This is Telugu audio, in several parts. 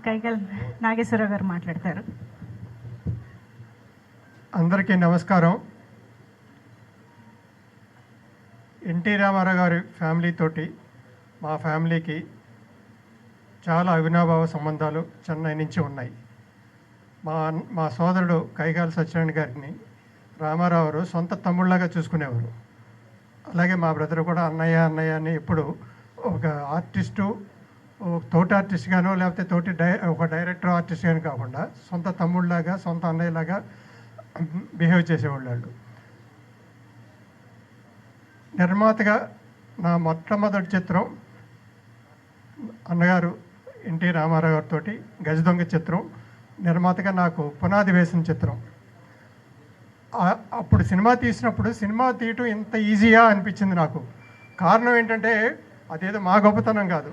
కైకల్ నాగేశ్వరరావు గారు మాట్లాడతారు. అందరికీ నమస్కారం. ఎన్టీ రామారావు గారి ఫ్యామిలీ తోటి మా ఫ్యామిలీకి చాలా అవినాభావ సంబంధాలు చెన్నై నుంచి ఉన్నాయి. మా సోదరుడు కైకాల సత్యనారాయణ గారిని రామారావు గారు సొంత తమ్ముళ్ళగా చూసుకునేవారు. అలాగే మా బ్రదర్ కూడా అన్నయ్య అన్నయ్య అని ఎప్పుడు ఒక ఆర్టిస్టు, తోటి ఆర్టిస్ట్ గానో లేకపోతే ఒక డైరెక్టర్ ఆర్టిస్ట్ కానీ కాకుండా సొంత తమ్ముళ్ళలాగా సొంత అన్నయ్యలాగా బిహేవ్ చేసేవాళ్ళు. నిర్మాతగా నా మొట్టమొదటి చిత్రం అన్నగారు ఎన్టీ రామారావు గారితో గజదొంగ చిత్రం నిర్మాతగా నాకు పునాది వేసిన చిత్రం. అప్పుడు సినిమా తీసినప్పుడు సినిమా తీయటం ఇంత ఈజీగా అనిపించింది నాకు. కారణం ఏంటంటే అదేదో మా గొప్పతనం కాదు,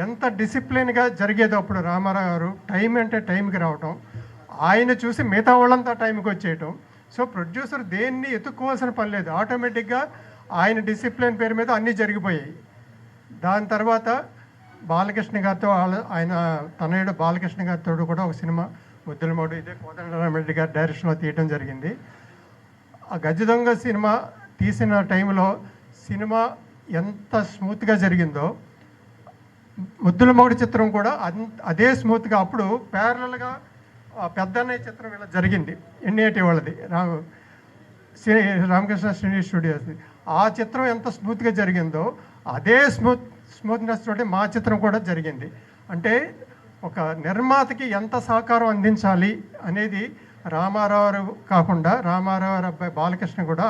ఎంత డిసిప్లిన్గా జరిగేదో అప్పుడు. రామారావు గారు టైం అంటే టైంకి రావటం, ఆయన చూసి మిగతా వాళ్ళంతా టైంకి వచ్చేయటం. సో ప్రొడ్యూసర్ దేన్ని ఎత్తుక్కోవాల్సిన పని లేదు, ఆటోమేటిక్గా ఆయన డిసిప్లిన్ పేరు మీద అన్నీ జరిగిపోయాయి. దాని తర్వాత బాలకృష్ణ గారితో ఆయన తనయుడు బాలకృష్ణ గారితో కూడా ఒక సినిమా ముద్దులమోడు ఇదే కోదండరామిరెడ్డి గారి డైరెక్షన్లో తీయటం జరిగింది. ఆ గజదొంగ సినిమా తీసిన టైంలో సినిమా ఎంత స్మూత్గా జరిగిందో ముద్దులమోడు చిత్రం కూడా అదే స్మూత్గా అప్పుడు ప్యారలల్గా పెద్దన్నయ్య చిత్రం ఇలా జరిగింది, ఎన్ఏటి వాళ్ళది, రామకృష్ణ సినీ స్టూడియోస్ది. ఆ చిత్రం ఎంత స్మూత్గా జరిగిందో అదే స్మూత్నెస్ తోటి మా చిత్రం కూడా జరిగింది. అంటే ఒక నిర్మాతకి ఎంత సహకారం అందించాలి అనేది రామారావు కాకుండా రామారావు అబ్బాయి బాలకృష్ణ కూడా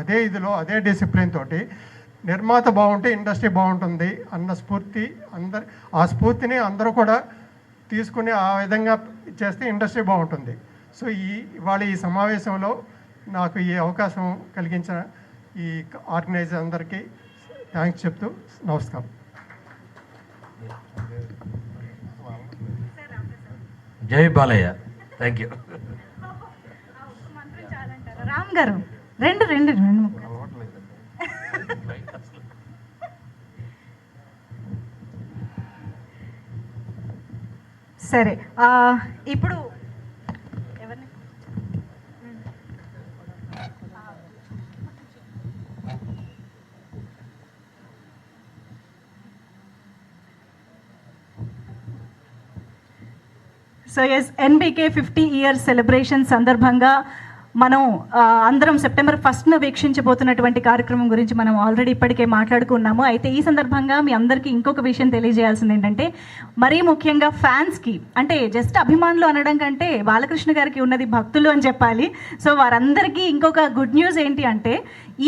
అదే ఇదిలో అదే డిసిప్లిన్ తోటి నిర్మాత బాగుంటే ఇండస్ట్రీ బాగుంటుంది అన్న స్ఫూర్తి ఆ స్ఫూర్తిని అందరూ కూడా తీసుకుని ఆ విధంగా చేస్తే ఇండస్ట్రీ బాగుంటుంది. సో ఇవాళ ఈ సమావేశంలో నాకు ఈ అవకాశం కలిగించిన ఈ ఆర్గనైజర్ అందరికీ థ్యాంక్స్ చెప్తూ నమస్కారం. జై బాలయ్య. Thank you. రామ్ గారు రెండు సరే. ఇప్పుడు ఎవరిని so yes NBK 50 years celebration సందర్భంగా మనం అందరం సెప్టెంబర్ 1న వీక్షించబోతున్నటువంటి కార్యక్రమం గురించి మనం ఆల్రెడీ ఇప్పటికే మాట్లాడుకున్నాము. అయితే ఈ సందర్భంగా మీ అందరికీ ఇంకొక విషయం తెలియజేయాల్సింది ఏంటంటే, మరీ ముఖ్యంగా ఫ్యాన్స్కి, అంటే జస్ట్ అభిమానులు అనడం కంటే బాలకృష్ణ గారికి ఉన్నది భక్తులు అని చెప్పాలి. సో వారందరికీ ఇంకొక గుడ్ న్యూస్ ఏంటి అంటే,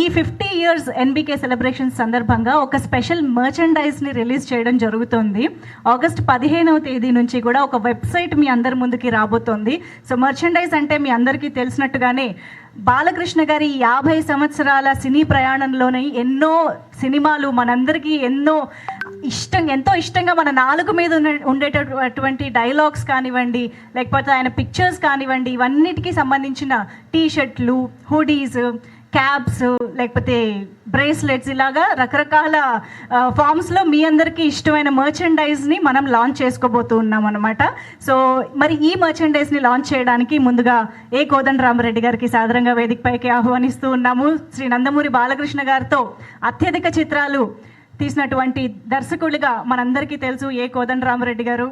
ఈ 50 ఇయర్స్ ఎన్బీకే సెలబ్రేషన్స్ సందర్భంగా ఒక స్పెషల్ మర్చెండైజ్ని రిలీజ్ చేయడం జరుగుతుంది. ఆగస్ట్ 15వ తేదీ నుంచి కూడా ఒక వెబ్సైట్ మీ అందరి ముందుకి రాబోతోంది. సో మర్చెండైజ్ అంటే మీ అందరికీ తెలిసినట్టుగానే బాలకృష్ణ గారి 50 సంవత్సరాల సినీ ప్రయాణంలోనే ఎన్నో సినిమాలు మనందరికీ ఎంతో ఇష్టంగా మన నాలుగు మీద ఉండేటటువంటి డైలాగ్స్ కానివ్వండి, లేకపోతే ఆయన పిక్చర్స్ కానివ్వండి, ఇవన్నిటికీ సంబంధించిన టీషర్ట్లు, హుడీస్, క్యాబ్స్, లేకపోతే బ్రేస్లెట్స్, ఇలాగా రకరకాల ఫామ్స్లో మీ అందరికీ ఇష్టమైన మర్చెండైజ్ని మనం లాంచ్ చేసుకోబోతూ ఉన్నాం అనమాట. సో మరి ఈ మర్చెండైజ్ని లాంచ్ చేయడానికి ముందుగా కోదండరామిరెడ్డి గారికి సాదరంగా వేదికపైకి ఆహ్వానిస్తూ ఉన్నాము. శ్రీ నందమూరి బాలకృష్ణ గారితో అత్యధిక చిత్రాలు తీసినటువంటి దర్శకుడిగా మనందరికీ తెలుసు కోదండరామిరెడ్డి గారు.